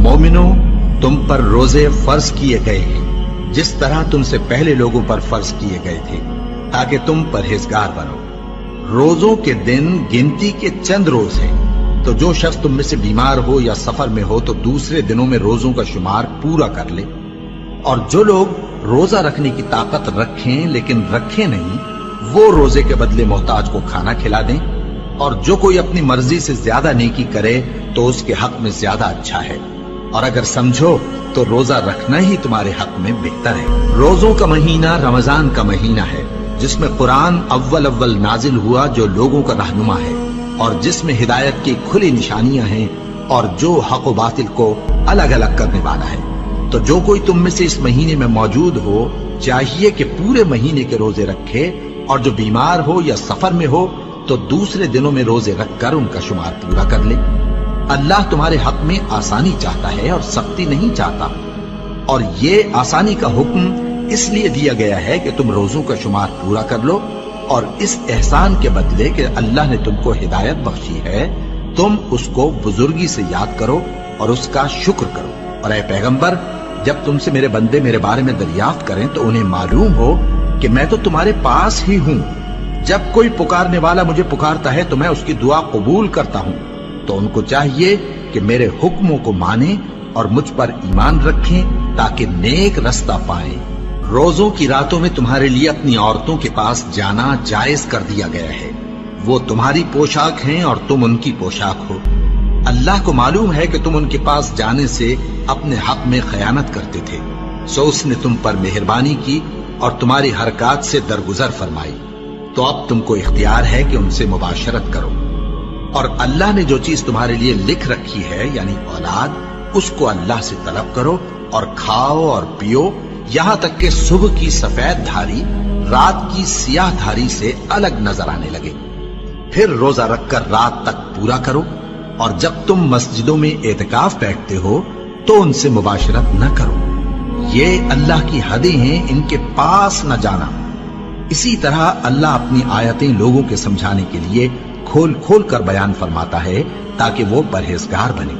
मोमिनो, तुम पर रोजे फर्ज किए गए हैं जिस तरह तुमसे पहले लोगों पर फर्ज किए गए थे, ताकि तुम परहेजगार बनो। रोजों के दिन गिनती के चंद रोज हैं, तो जो शख्स तुम में से बीमार हो या सफर में हो तो दूसरे दिनों में रोजों का शुमार पूरा कर ले। और जो लोग रोजा रखने की ताकत रखें लेकिन रखें नहीं, वो रोजे के बदले मोहताज को खाना खिला दें। और जो कोई अपनी मर्जी से ज्यादा नेकी करे तो उसके हक में ज्यादा अच्छा है। और अगर समझो तो रोजा रखना ही तुम्हारे हक में बेहतर है। रोजों का महीना रमजान का महीना है, जिसमें कुरान अव्वल नाजिल हुआ, जो लोगों का रहनुमा है और जिसमें हिदायत की खुली निशानियां हैं और जो हक व बातिल को अलग अलग करने वाला है। तो जो कोई तुम में से इस महीने में मौजूद हो, चाहिए कि पूरे महीने के रोजे रखे, और जो बीमार हो या सफर में हो तो दूसरे दिनों में रोजे रखकर उनका शुमार पूरा कर ले। अल्लाह तुम्हारे हक में आसानी चाहता है और सख्ती नहीं चाहता। और ये आसानी का हुक्म इसलिए दिया गया है कि तुम रोजों का शुमार पूरा कर लो, और इस एहसान के बदले कि अल्लाह ने तुमको हिदायत बख्शी है, तुम उसको बुजुर्गी से याद करो और उसका शुक्र करो। और ऐ पैगंबर, जब तुमसे मेरे बंदे मेरे बारे में दरियाफ्त करें तो उन्हें मालूम हो कि मैं तो तुम्हारे पास ही हूं। जब कोई पुकारने वाला मुझे पुकारता है तो मैं उसकी दुआ कबूल करता हूं। तो उनको चाहिए कि मेरे हुक्मों को माने और मुझ पर ईमान रखें, ताकि नेक रास्ता पाएं। रोजों की रातों में तुम्हारे लिए अपनी औरतों के पास जाना जायज कर दिया गया है। वो तुम्हारी पोशाक हैं और तुम उनकी पोशाक हो। अल्लाह को मालूम है कि तुम उनके पास जाने से अपने हक में खयानत करते थे, सो उसने तुम पर मेहरबानी की और तुम्हारी हरकत से दरगुजर फरमाई। तो अब तुमको इख्तियार है कि उनसे मुबाशरत करो। और अल्लाह ने जो चीज तुम्हारे लिए लिख रखी है, यानी औलाद, उसको अल्लाह से तलब करो और खाओ और पियो, यहां तक कि सुबह की सफेद धारी रात की सियाह धारी से अलग नजर आने लगे। फिर रोजा रखकर रात तक पूरा करो। और जब तुम मस्जिदों में एतकाफ बैठते हो तो उनसे मुबाशरत न करो। ये अल्लाह की हदें हैं, इनके पास न जाना। इसी तरह अल्लाह अपनी आयतें लोगों के समझाने के लिए खोल खोल कर बयान फरमाता है, ताकि वो परहेजगार बने।